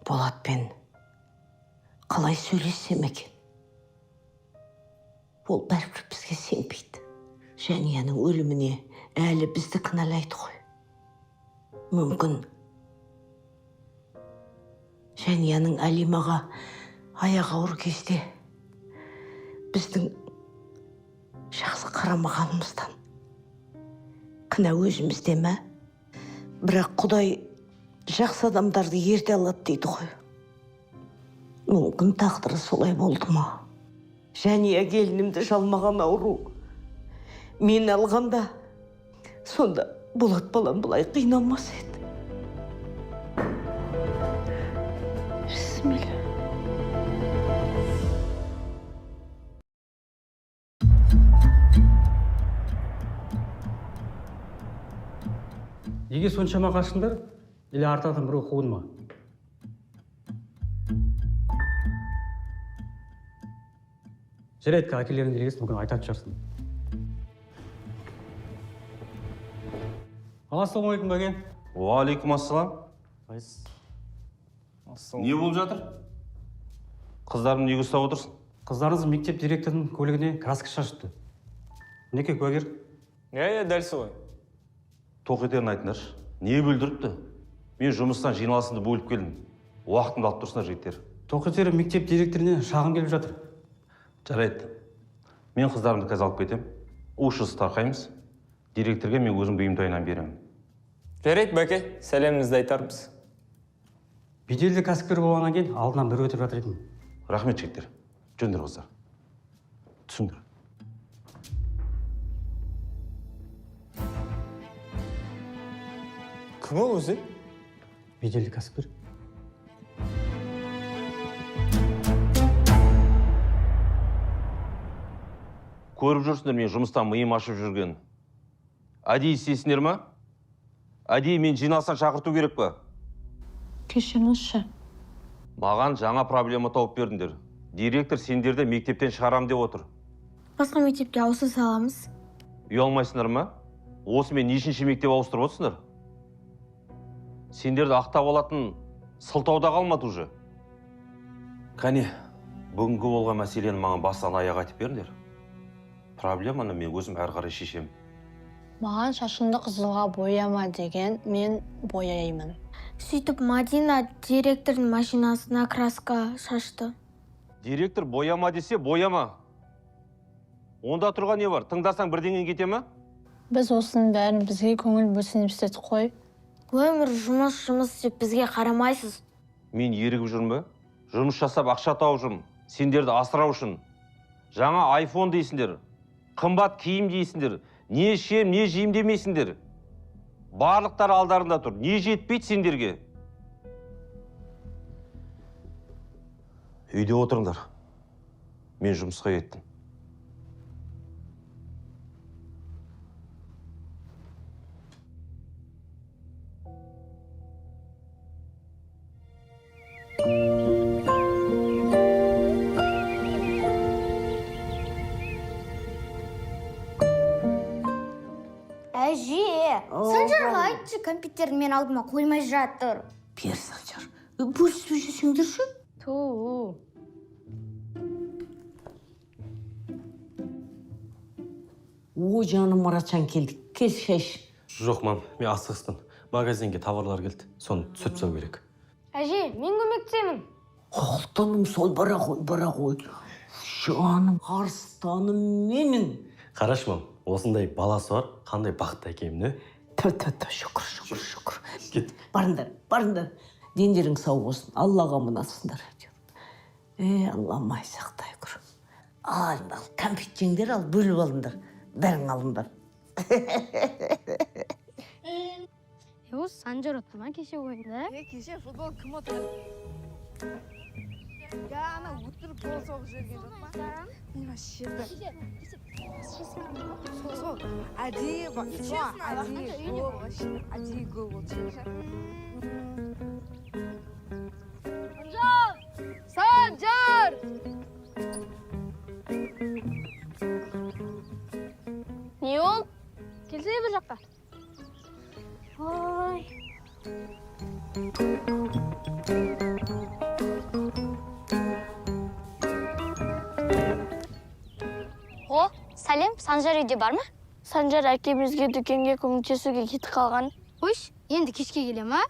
Болатпен қалай сөйлессем екен? Ол бәрібір бізге сенбейді. Жәнияның өліміне әлі бізді кінәлайды ғой. Мүмкін Жәнияның Әлимаға аяғы ауыр кезде біздің жақсы қарамағанымыздан кінә өзімізде ме? Бірақ Құдай жақсы адамдарды ерте алады дейді ғой. Мүмкін тағдыры солай болды ма? Жәния келінімді жалмаған ауру мен алғанда, сонда Болат балам бұлай қиналмас еді. Бісмилля. Неге соншама қашыңдар? Или артадан біреу қуды ма? Жарайды, әкелерін келгесін бүгін айтатын шығарсың. Ассалаумағалейкум бәке. Уалейкум ассалам. Не болып жатыр? Қыздарым неге ұстап отырсың? Қыздарыңыз мектеп директорының көлігіне краска шашыпты. Неке куәгер? Дәл солай. Тоқетерін айтыңдаршы. Не бүлдіріпті? Мен жұмыстан жиналысымды бөліп келдім. Уақытымды алып тұрсыңдар жігіттер. Тоқетері мектеп директоріне шағым келіп жатыр. Жарайды. Мен қыздарымды қазір алып кетем. Ушыз тарқаймыз. Директорға мен өзім бұйым тойынан беремін. Жарайды, бәке. Сәлемімізді айтармыз. Беделді кәсіпкер болғаннан кейін алдынан бір өтіп жатыр едім. Рахмет жігіттер. Жөндер қыздар. Түсіңдер. Кім ол өзі? Беделді кәсіпкер. Көріп жүрсіңдер мен жұмыстан миым ашып жүрген. Әдейі істейсіңдер ма? Әдейі мен жиналыстан шақырту керек па? Кешіріңізші. Маған жаңа проблема тауып бердіңдер. Директор сендерді мектептен шығарам деп отыр. Басқа мектепке ауыса саламыз. Ұялмайсыңдар ма? Осы мен нешінші мектеп ауыстырып отырсыңдар? Сендерді ақтап алатын сылтауда қалмады уже. Кәне, бүгінгі болған мәселені маған бастан аяқ айтып беріңдер. Проблеманы мен өзім әрі қарай шешем. Маған шашынды қызылға бояма деген, мен бояймын. Сөйтіп Мадина директордың машинасына краска шашты. Директор бояма десе бояма. Онда тұрған не бар? Тыңдасаң бірдеңен кете ме? Біз осының бәрін бізге көңіл бөлсін істетіп қой. Өмір жұмыс деп бізге қарамайсыз. Мен ерігіп жүрмін бе? Жұмыс жасап ақша тауып жүрмін. Сендерді асырау үшін. Жаңа iPhone дейсіңдер. Қымбат киім дейсіңдер. Не ішем, не жейм демейсіңдер. Барлықтары алдарында тұр. Не жетпейді сендерге? Үйде отырыңдар. Мен жұмысқа кеттім. Әже, Санжарға айтшы, компьютерді мен алдыма қоймай жатыр. Бер, Санжар. Бөліспей жүрсеңдерші. Туу. О, жаным Мұратжан келдік. Кел шаш. Жоқ, мам, мен асығыспын. Магазинге товарлар келді. Соны түсіртсем керек. Әже, мен көмектесемін. Қолтаным сол бара ғой. Жаным, арыстаным менің. Қараш, мам, осындай баласы бар, қандай бақытты әкем, не? Шүкір. Кет. Барыңдар. Дендерің сау болсын. Аллаға мұнасыңдар. Аллам ай сақтай күр. Алыңдар, кәмпит жеңдер ал, бөліп алыңдар. Бәрің алыңдар. Осы Санжар отты ма кеше ойында? Кеше футбол кім отыр? Ана өтірік гол соғып жүрген жоқ па? Мен вообще Сол, әдейі бақ, әдейі гол, әдейі гол болды. Санжар! Не ол? Келсе бір жаққа. Ой. Санжар үйде бар ма? Санжар әкемізге дүкенге көмектесуге кетіп қалған. Қойш, енді кешке келе ма?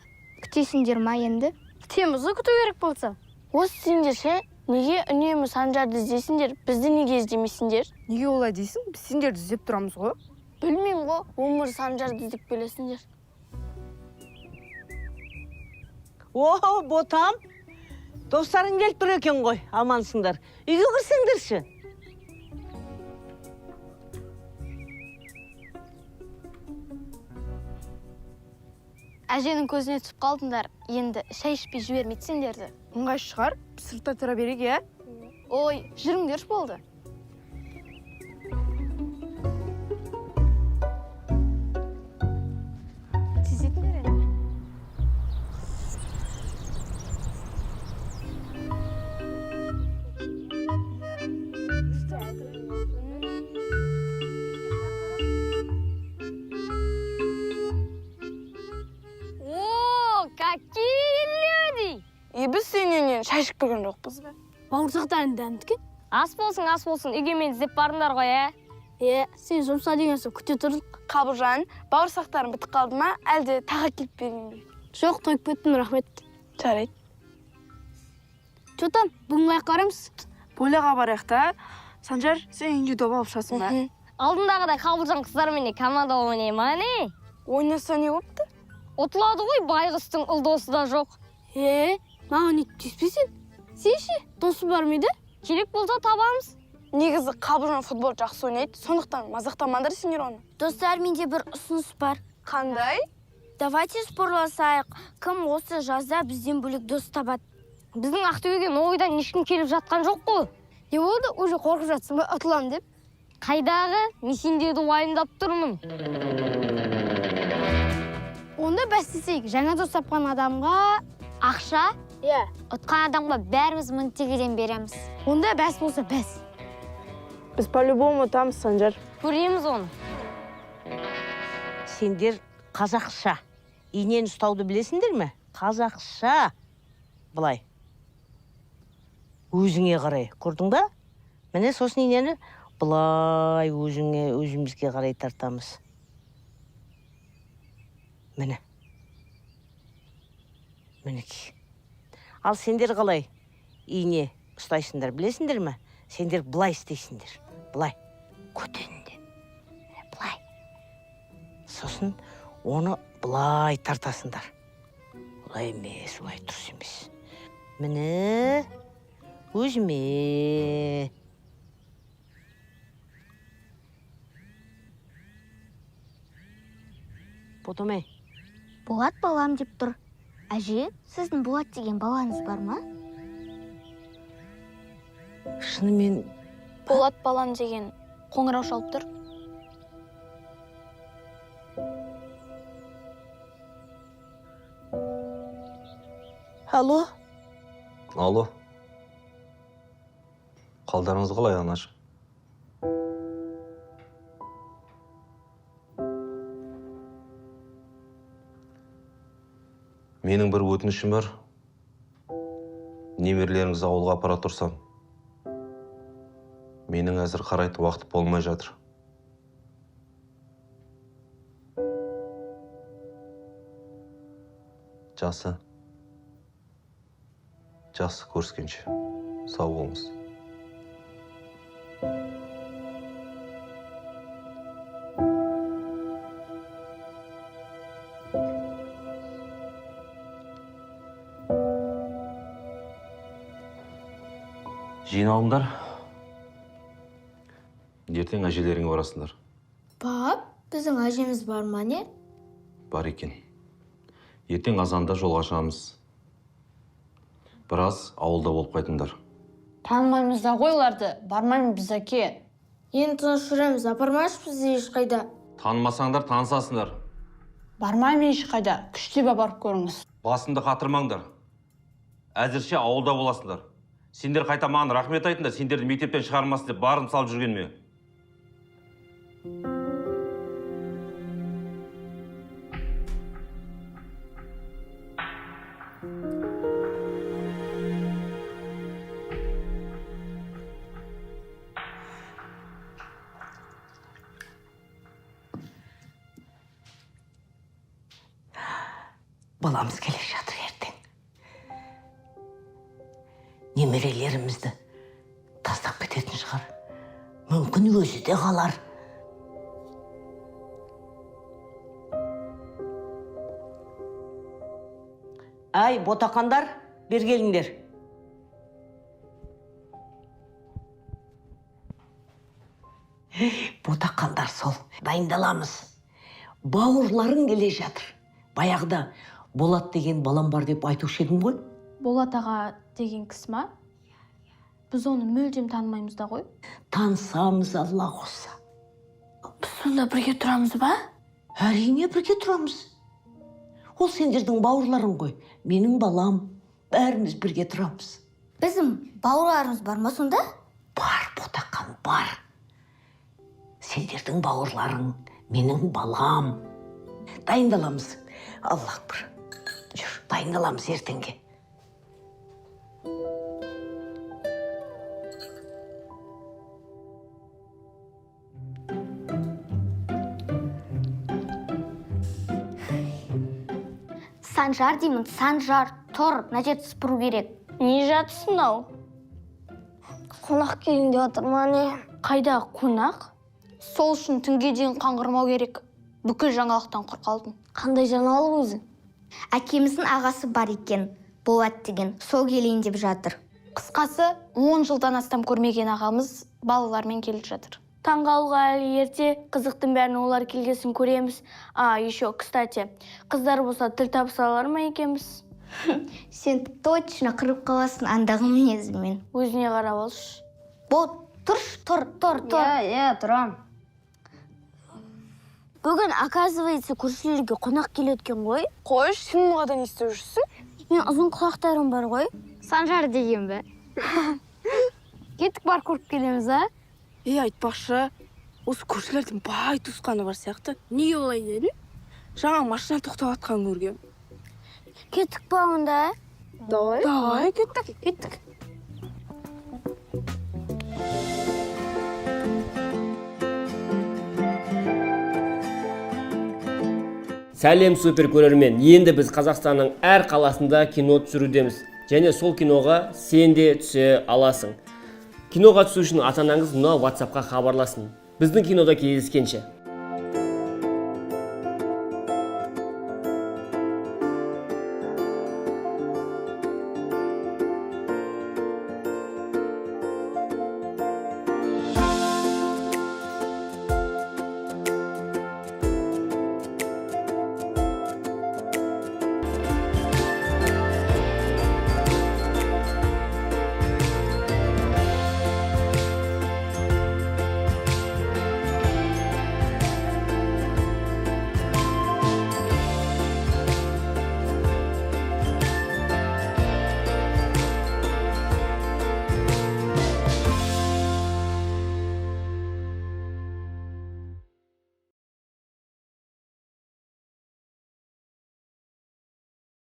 Күтесіңдер ма енді? Күтеміз ғой, күту керек болса. Осы сендер ше, неге үнемі Санжарды іздейсіңдер, бізді неге іздемейсіңдер? Неге олай дейсің? Біз сендерді іздеп тұрамыз ғой. Білмеймін ғой, өмір Санжарды іздеп келесіңдер. О, ботам. Достарың келіп тұр екен ғой, амансыңдар. Үйге кірсеңдерші. Әженің көзіне түсіп қалдыңдар, енді шай ішпей жібермейді сендерді. Ыңғай шығар, біз сыртта тұра берейік, иә? Ой, жүріңдерші болды. Тезетіңдер енді. О, какие люди! Біз сенен шай ішіп келген жоқпыз ба? Бауырсақтарын дәмдікен? Ас болсын, үйге мен іздеп барыңдар ғой, Сен жұмса деген соң күте тұрдың. Қабылжан, бауырсақтарың бітіп қалды ма, әлде тағы келіп берейін бе? Жоқ, тойып кеттім, рахмет. Жарайды. Чотам, бүгін қай қарамыз? Бойлаға барайық та. Санжар, сен үйінде доп алып шығасың ба? Алдындағыдай Қабылжан қыздармен команда ойнай ма, не? Ойнаса не болыпты? Отылады ғой, байғыстың ұлдосы да жоқ. Маған ет түспесін. Сеші, досы бар мейді? Керек болса табамыз. Негізі Қабылжан футбол жақсы ойнайды, сондықтан мазақтамаңдар сендер оны. Достар, менде бір ұсыныс бар. Қандай? Давайте спорласайық. Кім осы жазда бізден бөлек дос табады? Біздің Ақтөбеге Новойдан ешкім келіп жатқан жоқ қой. Не болды? Уже қорқып жатсың ба? Ұтылам деп. Қайдағы? Мен сендерді уайымдап тұрмын. Онда бәс істесейік. Жаңа дос тапқан адамға ақша, ұтқан адамға бәріміз 1000 теңгеден береміз. Онда бәс болса бәс. Біз по-любому ұтамыз, Санжар. Көреміз оны. Сендер қазақша инен ұстауды білесіңдер ме? Қазақша. Былай. Өзіңе қарай. Көрдің ба? Міне сосын инені былай өзімізге қарай тартамыз. Міне. Мінекей. Ал сендер қалай ине ұстайсыңдар, білесіңдер ме? Сендер былай істейсіңдер. Былай. Көтенде. Былай. Сосын оны былай тартасыңдар. Былай емес, былай тұрс емес. Міне өзіме. Ботамай. Болат балам деп тұр. Әже, сіздің Болат деген балаңыз бар ма? Шынымен Болат балан деген қоңырау шалып тұр. Алло. Алло. Қалдарыңыз қалай, анашы? Менің бір өтінішім бар. Немерлеріңізді ауылға апара тұрсам. Менің әзір қарайтын уақыт болмай жатыр. Жақсы көріскенше. Сау болыңыз. Жиналыңдар. Ертең әжелеріңе барасыңдар. Бап, біздің әжеміз бар ма не? Бар екен. Ертең азанда жолға шығамыз. Біраз ауылда болып қайтыңдар. Танымаймыз да ғой оларды, бармаймын біз әке. Енді тыныш жүреміз, апармаш бізді ешқайда. Танымасаңдар, танысасыңдар. Бармаймын ешқайда, күштеп апарып көріңіз. Басымды қатырмаңдар. Әзірше ауылда боласыңдар. Сендер қайта маған рахмет айтыңдар, сендерді мектептен шығармасын деп барын салып жүргенме. баламыз келе жатыр ертең. Немерелерімізді тастап кететін шығар. Мүмкін өзі де қалар. Ай, ботақандар, бер келіңдер. Ботақандар сол, дайындаламыз. Бауырларың келе жатыр. Баяғыда Болат деген балам бар деп айтушы едім ғой. Болат аға деген кісі ма? Біз оны мүлдем танымаймыз да ғой. Танысамыз, Алла қосса. Біз сонда бірге тұрамыз ба? Әрине бірге тұрамыз. Ол сендердің бауырларың ғой. Менің балам. Бәріміз бірге тұрамыз. Біздің бауырларымыз бар ма сонда? Бар, Ботақан, бар. Сендердің бауырларың, менің балам. Дайындаламыз. Аллах бір. Жүр, дайындаламыз ертеңге. Санжар деймін, Санжар. Тұр, мына жерді сыпыру керек. Не жатысың ау? Қонақ келін деп отыр ма не? Қайда қонақ? Сол үшін түнге дейін қаңғырмау керек. Бүкіл жаңалықтан құр қалдым. Қандай жаңалық өзі? Әкеміздің ағасы бар екен, Болат деген. Сол келейін деп жатыр. Қысқасы, 10 жылдан астам көрмеген ағамыз балалармен келіп жатыр. Таңғалуға әлі ерте, қызықтың бәрін олар келгесін көреміз. Еще, кстати, қыздар болса тіл табыса алар ма екенбіз? Сен точно қырып қаласың андағы мінезімен. Өзіне қарап алшы. Бол, тұр. Тұрам. Бүгін, оказывается, көршілерге қонақ келеткен ғой. Қойш, сен мұғада не істеп жүрсің? Мен ұзын құлақтарым бар ғой. Санжар деген бе? Кеттік бар көріп келеміз, а? Айтпақшы, осы көршілердің бай туысқаны бар сияқты. Неге олай дедің? Жаңа машина тоқтап атқан көргем. Кеттік па онда? Давай, кеттік. Сәлем супер көрермен. Енді біз Қазақстанның әр қаласында кино түсірудеміз. Және сол киноға сен де түсе аласың. Киноға түсу үшін ата-анаңыз мына WhatsApp-қа хабарласын. Біздің кинода кездескенше.